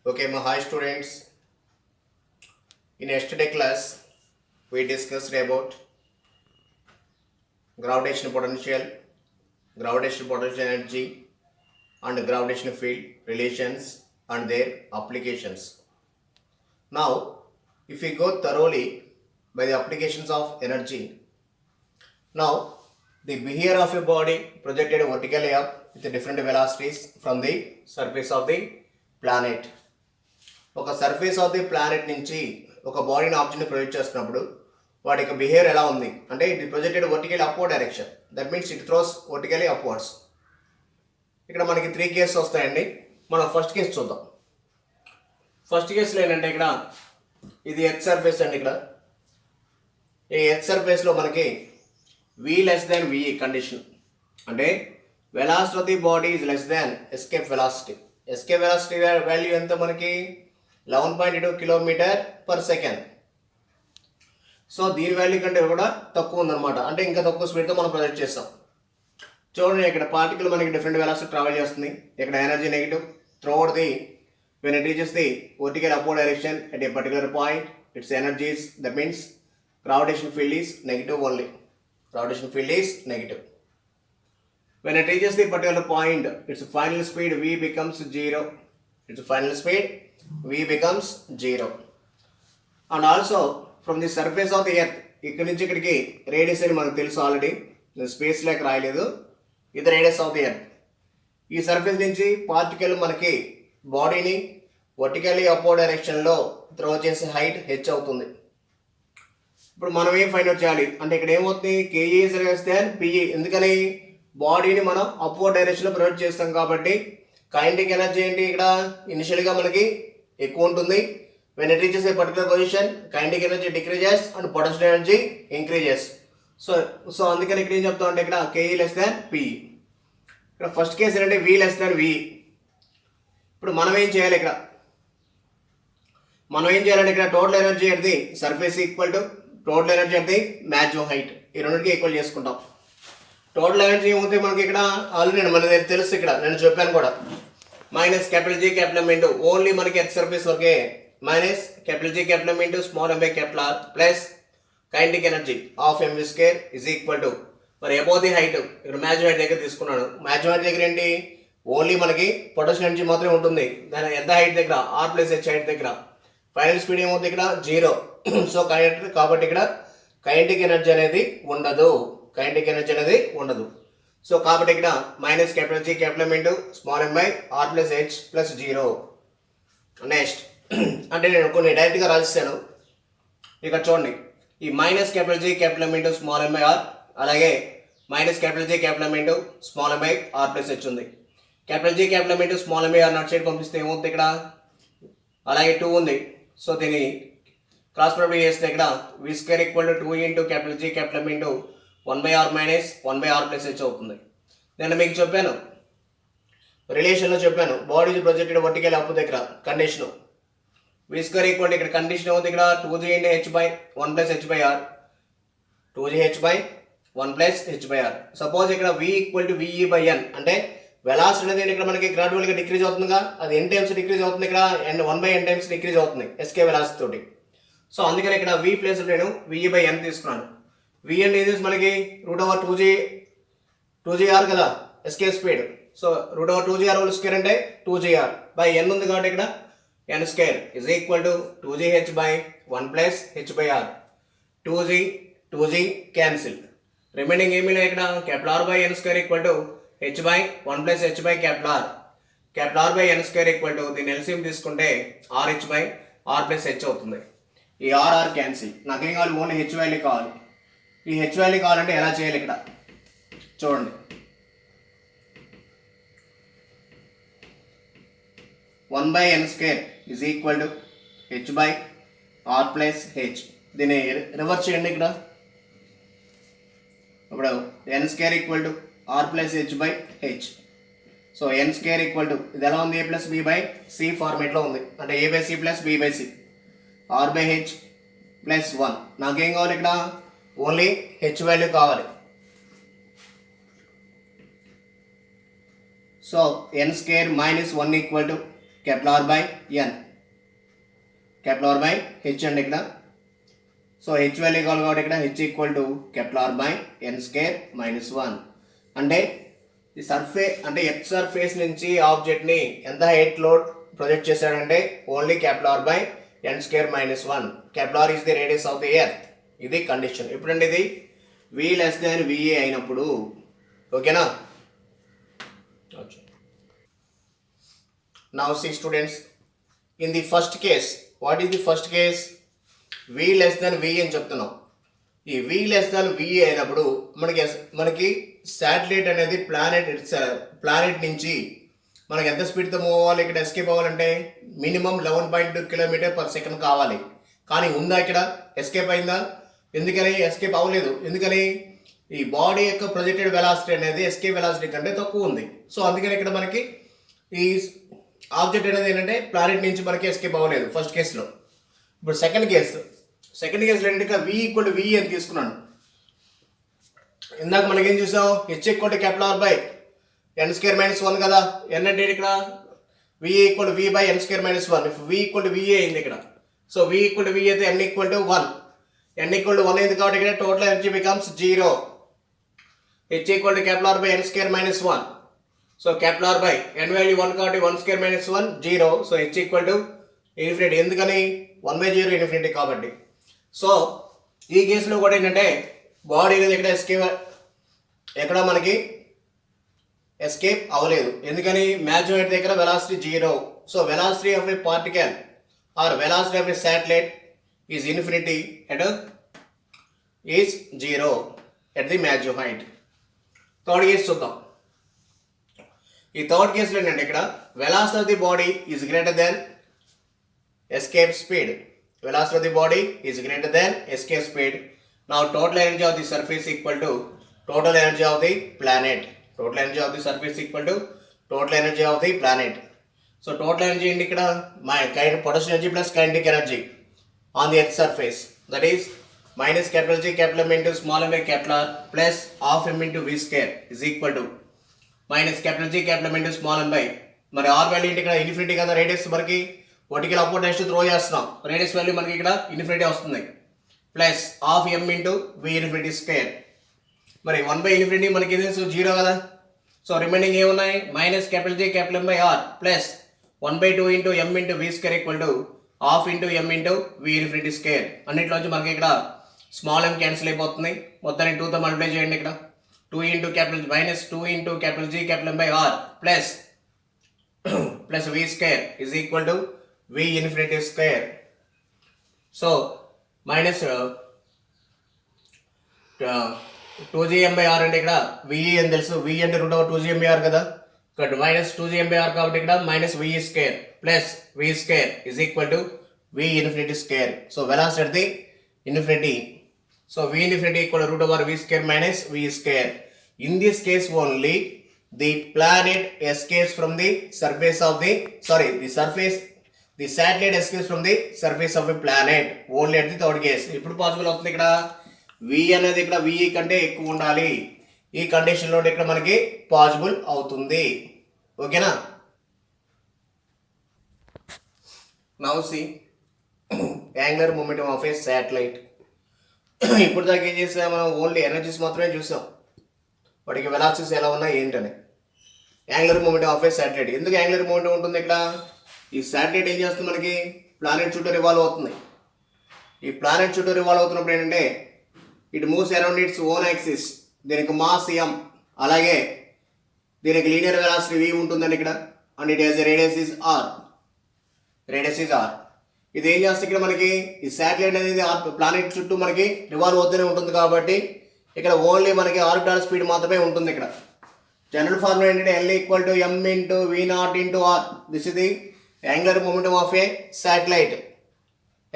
Okay, my hi students. In yesterday class, we discussed about gravitational potential energy, and gravitational field relations and their applications. Now, if we go thoroughly by the applications of energy, now the behavior of a body projected vertically up with different velocities from the surface of the planet. ఒక surface of the planet నుంచి ఒక బాడీని ఆబ్జెక్ట్ని project చేస్తున్నప్పుడు వాటి యొక్క behaviour ఎలా ఉంది అంటే it projected vertically upward direction. That means it throws vertically upwards. ఇక్కడ మనకి 3 కేసెస్ వస్తాయండి. మనం ఫస్ట్ కేసు చూద్దాం. ఫస్ట్ కేసులో ఏంటంటే ఇక్కడ ఇది ఎర్త్ సర్ఫేస్ అండి. ఇక్కడ ఈ ఎర్త్ సర్ఫేస్లో మనకి v less than v condition అంటే velocity of the body is less than escape velocity. Escape velocity value ఎంత మనకి 11.2 కిలోమీటర్ పర్ సెకండ్. సో దీని వాల్యూ కంటే కూడా తక్కువ ఉందన్నమాట. అంటే ఇంకా తక్కువ స్పీడ్తో మనం ప్రొజెక్ట్ చేస్తాం. చూడండి, ఇక్కడ పార్టికల్ మనకి డిఫరెంట్ వెలాసిటీ ట్రావెల్ చేస్తుంది. ఇక్కడ energy negative through out the when it reaches the vertical upward direction at a particular point it's energies that means gravitation field is negative only. Gravitational field is negative. When it reaches the particular point, its final speed v becomes 0. Its final speed v becomes 0. And also from the surface of the earth, ఇక్కడ నుంచి ఇక్కడికి radius అని మనకు తెలుసు already. నేను space లేక రాయలేదు. ఇది రేడియస్ ఆఫ్ ది ఎర్త్. ఈ సర్ఫేస్ నుంచి పార్టికల్ మనకి బాడీని వర్టికల్లీ అప్వర్డ్ డైరెక్షన్లో త్రో చేసే హైట్ h అవుతుంది. ఇప్పుడు మనం ఏం ఫైండ్ అవుట్ చేయాలి అంటే ఇక్కడ ఏమవుతుంది, KE is less than PE. ఎందుకని బాడీని మనం అప్వర్డ్ డైరెక్షన్లో ప్రొజెక్ట్ చేస్తాం కాబట్టి కైనెటిక్ ఎనర్జీ ఏంటి ఇక్కడ ఇనిషియల్గా మనకి ఎక్కువ ఉంటుంది. When it reaches A particular position kinetic energy decreases and potential energy increases. So అందుకని ఇక్కడ ఏం చెప్తాం అంటే ఇక్కడ కేఈ లెస్ దాన్ పిఈ. ఇక్కడ ఫస్ట్ కేసు ఏంటంటే వి లెస్ దాన్ వి. ఇప్పుడు మనం ఏం చేయాలి ఇక్కడ టోటల్ ఎనర్జీ అనేది surface equal to total energy అంటే మ్యాక్సిమం హైట్. ఈ రెండింటికి ఈక్వల్ చేసుకుంటాం. టోటల్ ఎనర్జీ ఏమవుతుంది మనకి ఇక్కడ ఆల్రెడీ మనకి తెలుసు. ఇక్కడ నేను చెప్పాను కూడా minus capital G capital M into only మనకి ఎర్త్ సర్ఫేస్ వరకే minus capital G capital M into small M by capital R plus kinetic energy of MV square is equal to మరి అబౌవ్ ది హైట్. ఇక్కడ maximum height దగ్గర తీసుకున్నాను. Maximum height దగ్గర ఏంటి only మనకి potential energy మాత్రమే ఉంటుంది. దాని ఎంత హైట్ దగ్గర ఆర్ ప్లస్ హెచ్ హైట్ దగ్గర ఫైనల్ స్పీడ్ ఏమవుతుంది ఇక్కడ 0. సో కాబట్టి ఇక్కడ కైనెటిక్ ఎనర్జీ అనేది ఉండదు. సో కాబట్టి ఇక్కడ minus capital G capital M into small M by R plus H plus 0. Next అంటే నేను కొన్ని డైరెక్ట్గా రాసిస్తాను. ఇక్కడ చూడండి, ఈ minus capital G capital M into small M by R అలాగే minus capital G capital M into small M by R plus H ఉంది. Capital G capital M into small M by R not side పంపిస్తే ఏమవుతుంది ఇక్కడ అలాగే 2 ఉంది. So దీన్ని cross product చేస్తే ఇక్కడ V square equal to 2 into capital G capital M into 1/r minus 1/r plus H అవుతుంది. నేను మీకు చెప్పాను రిలేషన్లో చెప్పాను బాడీ ప్రొజెక్టెడ్ వర్టికల్ అప్ దగ్గర కండిషను వి స్క్వేర్ ఈక్వల్ ఇక్కడ కండిషన్ అవుతుంది ఇక్కడ 2g into H by 1 plus H by R 2gh by 1 plus H by R. Suppose ఇక్కడ v equal to V E by N అంటే వెలాసిటీ అనేది ఇక్కడ మనకి గ్రాడ్యువల్గా డిక్రీజ్ అవుతుందిగా. అది n టైమ్స్ డిక్రీజ్ అవుతుంది ఇక్కడ అండ్ 1/n టైమ్స్ డిక్రీజ్ అవుతుంది ఎస్కే వెలాసిటీ తోటి. సో అందుకని ఇక్కడ v ప్లేస్ నేను విఈ బై ఎన్ తీసుకున్నాను. విఎన్ ఇది మనకి √2gr కదా escape speed. So √2gr whole square అంటే 2gr బై n ఉంది కాబట్టి ఇక్కడ n square is equal to 2gh by 1 plus H by R. 2g cancel. Remaining ఏమీ లేదు ఇక్కడ capital R by n square equal to h by 1 plus H by capital R by n square equal to దీని LCM తీసుకుంటే RH by R plus H అవుతుంది. ఈ are cancel. నాకేం కావాలి only H value కావాలి. ఈ హెచ్ వాల్యూ కావాలంటే ఎలా చేయాలి ఇక్కడ చూడండి. 1/n square is equal to H by R plus H. దీన్ని రివర్స్ చేయండి ఇక్కడ. ఇప్పుడు n square equal to R plus H by H. So n square equal to ఇది ఎలా ఉంది, a plus B by C ఫార్మేట్లో ఉంది. అంటే a by C plus B by C R by H plus 1. నాకేం కావాలి ఇక్కడ ఓన్లీ హెచ్ వాల్యూ కావాలి. So n square minus 1 equal to capital R by N, capital R by H అండి ఇక్కడ. So H value కావాలి కాబట్టి ఇక్కడ H equal to capital R by N square minus 1. అంటే ఈ సర్ఫేస్ అంటే ఎర్త్ సర్ఫేస్ నుంచి ఆబ్జెక్ట్ని ఎంత హైట్ లోడ్ ప్రొజెక్ట్ చేశాడంటే only capital R by N square minus 1. Capital R is the radius of the earth. ఇది కండిషన్. ఇప్పుడండి ఇది వి లెస్ దాన్ విఏ అయినప్పుడు, ఓకేనా. Now see students, in the first case, what is the first case? V less than V అని చెప్తున్నాం. ఈ V less than V అయినప్పుడు మనకి శాటిలైట్ అనేది ప్లానెట్ నుంచి మనకి ఎంత స్పీడ్తో మూవ్ అవ్వాలి, ఇక్కడ ఎస్కేప్ అవ్వాలంటే మినిమం 11.2 km/s కావాలి. కానీ ఉందా ఇక్కడ? ఎస్కేప్ అయిందా? ఎందుకని ఎస్కేప్ అవ్వలేదు? ఎందుకని ఈ బాడీ యొక్క ప్రొజెక్టెడ్ వెలాసిటీ అనేది ఎస్కేప్ వెలాసిటీ కంటే తక్కువ ఉంది. సో అందుకని ఇక్కడ మనకి ఈ ఆబ్జెక్ట్ అనేది ఏంటంటే ప్లానెట్ నుంచి మనకి ఎస్కేప్ అవ్వలేదు ఫస్ట్ కేసులో. ఇప్పుడు సెకండ్ కేసులో ఏంటంటే ఇక్కడ V ఈక్వల్ టు V అని తీసుకున్నాను. ఇందాక మనకేం చూసాం, H equal to capital R by N square minus 1 కదా. ఎన్ అంటే ఇక్కడ V equal to V by N square minus 1. ఇప్పుడు V ఈక్వల్ టు V అయింది ఇక్కడ. సో V ఈక్వల్ టు V అయితే n equal to 1. n equal to 1 అయింది కాబట్టి ఇక్కడ total energy becomes 0. H equal to capital R by N square minus 1. So capital R by N value 1 కాబట్టి 1 square minus 1 0. So H equal to infinity. ఎందుకని 1/0 infinity కాబట్టి. So ఈ కేసులో కూడా ఏంటంటే బాడీ అనేది ఎక్కడ మనకి ఎస్కేప్ అవ్వలేదు. ఎందుకని మ్యాక్సిమం హైట్ దగ్గర velocity 0. So velocity of a particle or velocity of a satellite is infinity at is 0 at the maximum height. Third case చూద్దాం. ఈ థర్డ్ కేసులో ఏంటంటే ఇక్కడ velocity of the body is greater than escape speed. Velocity of the body is greater than escape speed. Now total energy of the surface equal to total energy of the planet. Total energy of the surface equal to total energy of the planet. So total energy in ikkada potential energy plus kinetic energy on the earth surface, that is minus capital G capital M into small m by capital R plus half m into V square is equal to minus capital G capital M into small m by మరి R value ఏంటి ఇక్కడ infinity కదా. Radius మనకి vertical upward direction throw చేస్తున్నాం. Radius value మనకి ఇక్కడ infinity వస్తుంది. Plus half m into V infinity square. మరి 1/ఇన్ఫినిటీ మనకి ఇది 0 కదా. సో రిమైనింగ్ ఏమున్నాయి? Minus capital G capital M by R plus 1/2 into m into V square equal to half into m into V infinity square. అన్నింటిలోంచి మనకి ఇక్కడ small m cancel అయిపోతుంది. మొత్తాన్ని 2తో మల్టిప్లై చేయండి. ఇక్కడ 2 into capital minus 2 into capital G capital M by R plus V square is equal to V infinity square. So minus 2gm by r అంటే ఇక్కడ V అని తెలుసు. V అంటే root over 2gm by r కదా. ఇక్కడ minus 2gm by r కాబట్టి ఇక్కడ minus V square plus V square is equal to V infinity square. So velocity at the infinity. So V infinity equal root over V square minus V square. In this case only the planet escapes from the surface of the the satellite escapes from the surface of a planet only at the third case. ఇప్పుడు possible అవుతుంది ఇక్కడ V అనేది ఇక్కడ V కంటే ఎక్కువ ఉండాలి. ఈ కండిషన్లో ఇక్కడ మనకి పాసిబుల్ అవుతుంది. ఓకేనా. Now see angular momentum of a satellite. ఇప్పుడు దాకా ఏం చేసాం మనం? ఓన్లీ ఎనర్జీస్ మాత్రమే చూసాం, వాటికి వెలాసిటీస్ ఎలా ఉన్నాయి ఏంటని. Angular momentum of a satellite. ఎందుకు యాంగులర్ మొమెంటం ఉంటుంది ఇక్కడ? ఈ శాటిలైట్ ఏం చేస్తుంది? మనకి ప్లానెట్ చుట్టూ రివాల్వ్ అవుతుంది. ఈ ప్లానెట్ చుట్టూ రివాల్వ్ అవుతున్నప్పుడు ఏంటంటే it moves around its own axis. దీనికి మాస్ m, అలాగే దీనికి లీనియర్ వెలాసిటీ v ఉంటుందండి ఇక్కడ. And it has radius is r. ఇది ఏం చేస్తుంది ఇక్కడ మనకి? ఈ శాటిలైట్ అనేది ప్లానెట్ చుట్టూ మనకి రివాల్వ్ అవుతూనే ఉంటుంది కాబట్టి ఇక్కడ ఓన్లీ మనకి ఆర్బిటాల్ స్పీడ్ మాత్రమే ఉంటుంది. ఇక్కడ జనరల్ ఫార్ములా ఏంటంటే L equal to m into V0 into r. This is the angular momentum of a satellite.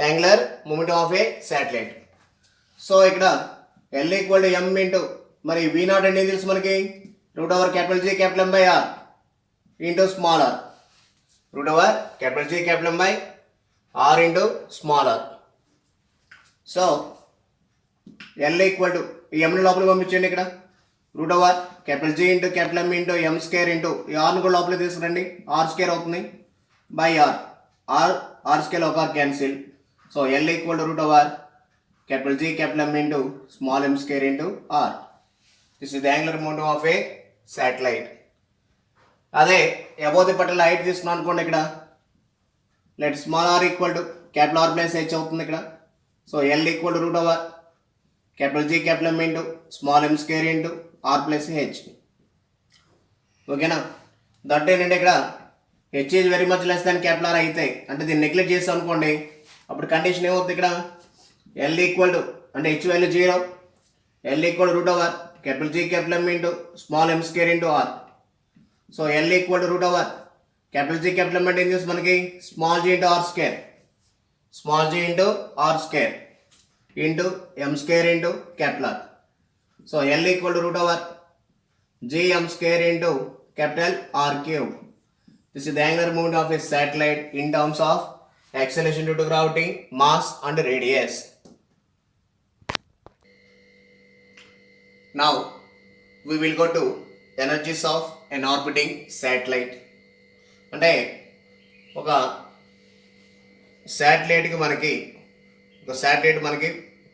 Angular momentum of a satellite. So ఇక్కడ L equal to m into మరి V0 అంటే ఏం తెలుసు మనకి? Root over capital G capital M by R into small r. Root over capital G capital M by R into small r. So L equal to ఈ m ని లోపలికి పంపించండి. ఇక్కడ root over capital G into capital M into M square into ఈ R ని కూడా లోపలికి తీసుకురండి. R స్క్వేర్ అవుతుంది. by r scale of r cancel. So L equal to root over capital G capital M into small m square into r. This is the angular momentum of a satellite. అదే above the particular height తీసుకున్నాం అనుకోండి ఇక్కడ let small r equal to capital r plus h అవుతుంది ఇక్కడ. So L equal to root over capital G capital M into small m square into r plus h. ఓకేనా? That ఏంటంటే ఇక్కడ h is very much less than capital r అయితే అంటే దీన్ని neglect చేస్తాం అనుకోండి అప్పుడు కండిషన్ ఏమవుతుంది ఇక్కడ L ఈక్వల్ టు అంటే h value 0 L equal root over capital G capital M into small m square into r. So L equal to root over capital G capital M into మనకి small g into r square, small g into r square into m square into capital R. So L equal to root over g m square into capital R cube. This is the angular momentum of a satellite in terms of acceleration due to gravity, mass and radius. Now we will go to energies of an orbiting satellite. అంటే ఒక శాటిలైట్కి మనకి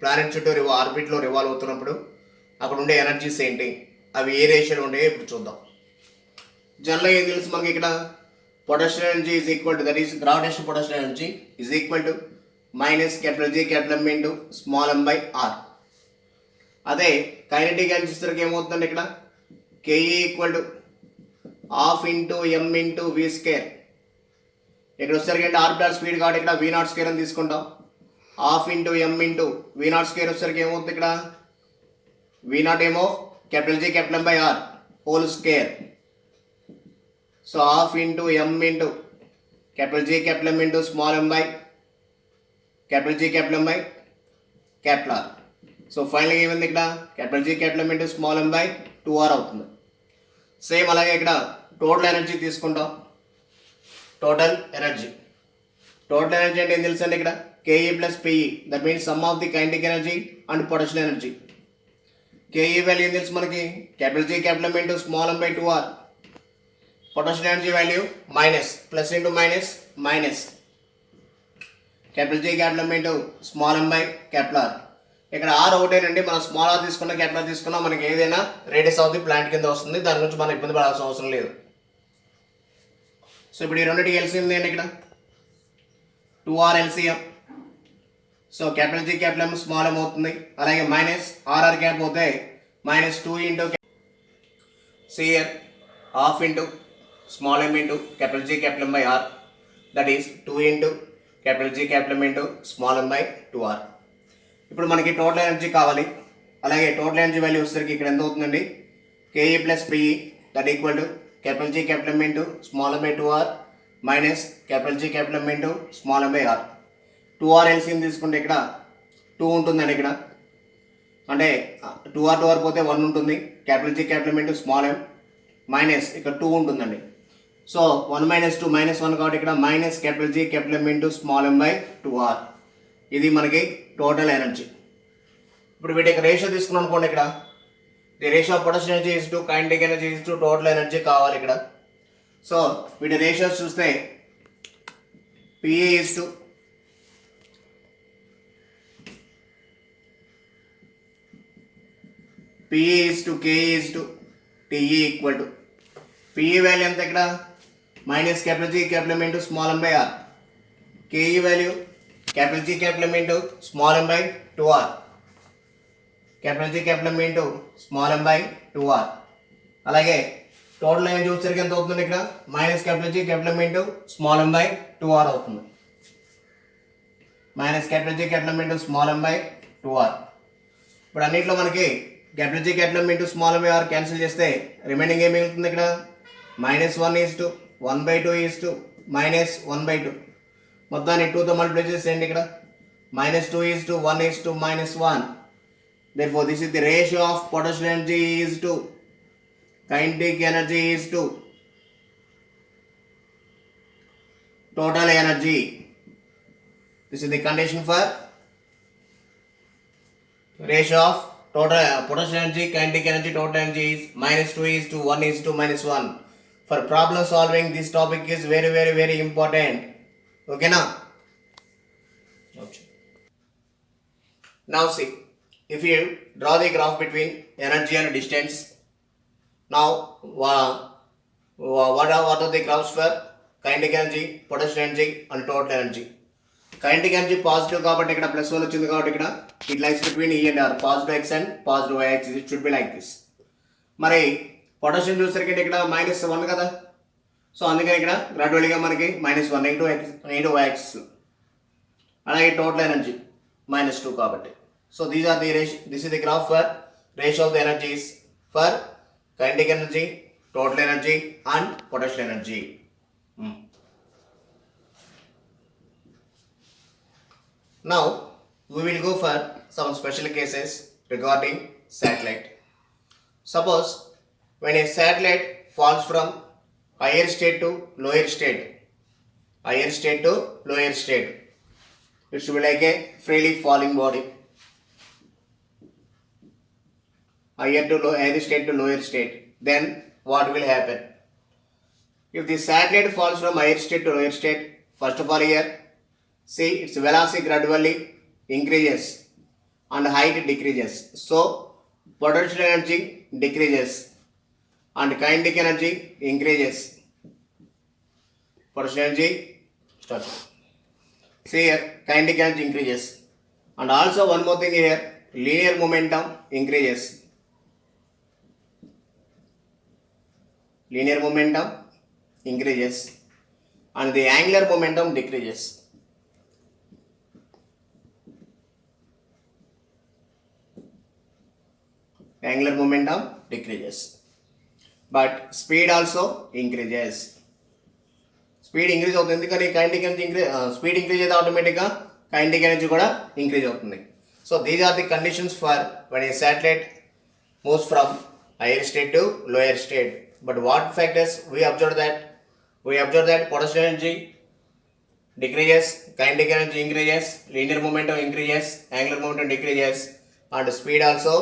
planet చుట్టూ ఆర్బిట్లో revolve అవుతున్నప్పుడు అక్కడ ఉండే energies ఏంటి, అవి ఏ రేషియోలో ఉంటాయో ఇప్పుడు చూద్దాం. జనరల్గా ఏం తెలుసు మనకి ఇక్కడ potential energy is equal to that is gravitation potential energy is equal to minus capital G capital M into small m by r. అదే కైనెటిక్ ఎనర్జీ ఏమవుతుందండి ఇక్కడ KE equal to half into M into V square. ఇక్కడ వచ్చేసరికి అంటే are plus speed కాబట్టి ఇక్కడ V0 square అని తీసుకుంటాం. Half into M into V0 square వచ్చేసరికి ఏమవుతుంది ఇక్కడ V0 ఏమో capital G capital M by R whole square. So half into M into capital G capital M into small m by capital G capital M by capital R. So ఫైనల్గా ఏమైంది ఇక్కడ capital G capital M into small m by 2r అవుతుంది. Same అలాగే ఇక్కడ total energy తీసుకుంటాం. Total energy అంటే ఏం తెలుసు అండి ఇక్కడ KE plus PE that means some of the kinetic energy and potential energy. KE value ఏం తెలుసు మనకి capital G capital M into small m by 2r. Potential energy value minus plus into minus minus capital G capital M into small m by capital R. ఇక్కడ are ఒకటేనండి, మనం small are తీసుకున్నా capital తీసుకున్నా మనకి ఏదైనా radius of the plant కింద వస్తుంది, దాని గురించి మనం ఇబ్బంది పడాల్సిన అవసరం లేదు. సో ఇప్పుడు ఈ రెండింటికి ఎల్సిఎం ఏంటి ఇక్కడ 2r LCM. So capital G capital M small m అవుతుంది. అలాగే మైనస్ ఆర్ఆర్ క్యాప్ పోతే minus 2 into CR half into small m into capital G capital M by r that is 2 into capital G capital M into small m by 2r. ఇప్పుడు మనకి total energy కావాలి. అలాగే total energy value వచ్చేసరికి ఇక్కడ ఎంత అవుతుందండి KE plus PE that equal to capital G capital M into small m by 2r minus capital G capital M into small m by r. 2r LCM తీసుకుంటే ఇక్కడ 2 ఉంటుందండి. ఇక్కడ అంటే 2r పోతే 1 ఉంటుంది. Capital G capital M into small m minus ఇక్కడ 2 ఉంటుందండి. So 1 minus 2 minus 1 కాబట్టి ఇక్కడ minus capital G capital M into small m by 2r. ఇది మనకి టోటల్ ఎనర్జీ. ఇప్పుడు వీటికి రేషియో తీసుకున్నాం అనుకోండి ఇక్కడ the ratio of potential energy is to kinetic energy is to total energy కావాలి ఇక్కడ. సో వీటి రేషియోస్ చూస్తే PE is to KE is to TE equal to PE value ఎంత ఇక్కడ minus capital G capital M into small m by r. KE value capital G capital M into small m by 2r. capital G capital M into small m by 2r. అలాగే total energy వచ్చేసరికి ఎంత అవుతుంది ఇక్కడ minus capital G capital M into small m by 2r అవుతుంది. Minus capital G capital M into small m by 2r. ఇప్పుడు అన్నింటిలో మనకి capital G capital M into small m by r cancel చేస్తే remaining ఏమి మిగులుతుంది ఇక్కడ minus 1 is to 1 by 2 is to minus 1 by 2. మొత్తాన్ని 2తో మల్టిప్లై చేసేయండి. ఇక్కడ minus 2 is to 1 is to minus 1. therefore this is the ratio of potential energy is to kinetic energy is to total energy. This is the condition for ratio of total potential energy, kinetic energy, total energy is minus 2 is to 1 is to minus 1. For problem solving, this topic is very, very, very important. Okay now? Okay. Now see, if you draw the graph between energy and distance, now what are the graphs for kinetic energy, potential energy and total energy? Kinetic energy positive కాబట్టి ఇక్కడ +1 వచ్చింది కాబట్టి ఇక్కడ it lines between E and R, positive x and positive y axis. It should be like this. మరి potential చూసరికి ఇక్కడ -1 కదా, సో అందుకని ఇక్కడ గ్రాడ్యువల్గా మనకి -1 నెగిటివ్ y axis. అలాగే టోటల్ ఎనర్జీ -2 కాబట్టి. So this is the graph for ratio of the energies for kinetic energy, total energy and potential energy. Now we will go for some special cases regarding satellite. Suppose when a satellite falls from higher state to lower state, it should be like a freely falling body. Higher state to lower state, then what will happen? If the satellite falls from higher state to lower state, first of all here, see its velocity gradually increases and height decreases. So potential energy decreases and kinetic energy increases. Potential energy starts. See here, kinetic energy increases. And also one more thing here, linear momentum increases. Linear momentum increases and the angular momentum decreases. Angular momentum decreases, but speed also increases. Speed increase అవుతుంది ఎందుకని kinetic energy speed increase అయితే ఆటోమేటిక్గా kinetic energy కూడా increase అవుతుంది. So these are the conditions for when a satellite moves from higher state to lower state. But what factors we observed that? We observed that potential energy decreases, kinetic energy increases, linear momentum increases, angular momentum decreases, and speed also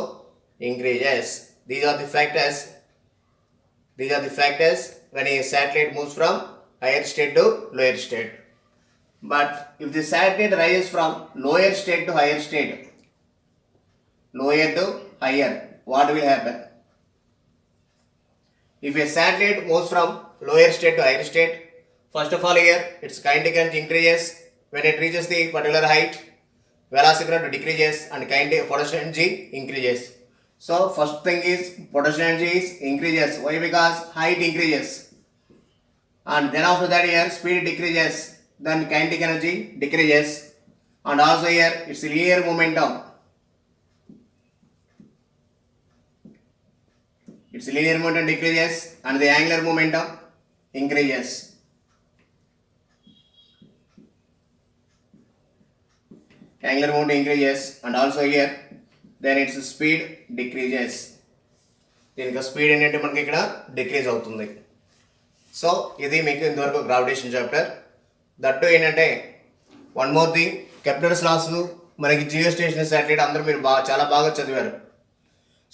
increases. These are the factors when a satellite moves from higher state to lower state. But if the satellite rises from lower state to higher state, lower to higher, what will happen? If a satellite moves from lower state to higher state, first of all here its kinetic energy increases. When it reaches the particular height, velocity decreases and kinetic potential energy increases. So first thing is potential energy increases. Why? Because height increases. And then after that here speed decreases, then kinetic energy decreases, and also here its linear momentum. Its linear momentum decreases and the angular momentum increases. Angular momentum increases and also here then its speed decreases. దీనికి speed ఏంటంటే మనకి ఇక్కడ decrease అవుతుంది. So ఇది మీకు ఇంతవరకు gravitation chapter. That ఏంటంటే one more thing, Kepler's laws మనకి జియోస్టేషనరీ శాటిలైట్ అందరూ మీరు చాలా బాగా చదివారు.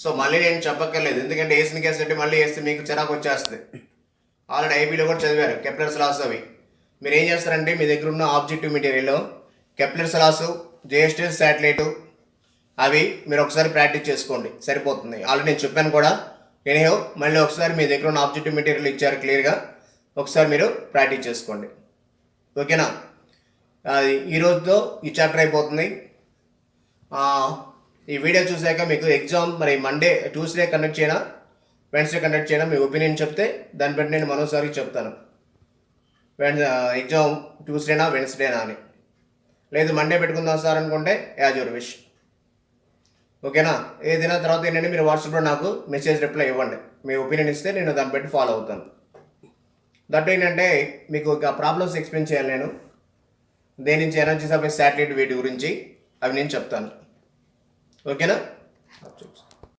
సో మళ్ళీ నేను చెప్పక్కర్లేదు, ఎందుకంటే వేసిన కేసు అంటే మళ్ళీ వేస్తే మీకు చిరాకు వచ్చేస్తుంది. ఆల్రెడీ ఐపీలో కూడా చదివారు కెప్లర్స్ లాస్. అవి మీరు ఏం చేస్తారంటే మీ దగ్గర ఉన్న ఆబ్జెక్టివ్ మెటీరియల్లో కెప్లర్స్ లాస్, జియోస్టేషనరీ శాటిలైట్ అవి మీరు ఒకసారి ప్రాక్టీస్ చేసుకోండి, సరిపోతుంది. ఆల్రెడీ నేను చెప్పాను కూడా. ఎనీహో మళ్ళీ ఒకసారి మీ దగ్గర ఉన్న ఆబ్జెక్టివ్ మెటీరియల్ ఇచ్చారు క్లియర్గా, ఒకసారి మీరు ప్రాక్టీస్ చేసుకోండి. ఓకేనా? ఈరోజుతో ఈ చాప్టర్ అయిపోతుంది. ఈ వీడియో చూసాక మీకు ఎగ్జామ్ మరి మండే, ట్యూస్డే కండక్ట్ చేయనా, వెన్స్డే కండక్ట్ చేయనా, మీ ఒపీనియన్ చెప్తే దాన్ని బట్టి నేను మరోసారి చెప్తాను. ఎగ్జామ్ ట్యూస్డేనా వెన్స్డేనా అని. లేదు మండే పెట్టుకుందాం సార్ అనుకుంటే యాజ్ యువర్ విష్. ఓకేనా? ఏదైనా తర్వాత ఏంటంటే మీరు వాట్సాప్లో నాకు మెసేజ్ రిప్లై ఇవ్వండి, మీ ఒపీనియన్ ఇస్తే నేను దాన్ని బట్టి ఫాలో అవుతాను. దట్ ఏంటంటే మీకు ఇక ప్రాబ్లమ్స్ ఎక్స్ప్లెయిన్ చేయాలి నేను. దేని నుంచి ఎనర్జీస్ ఆఫ్ ఏ శాటిలైట్ వీటి గురించి అవి నేను చెప్తాను. ఓకేనా?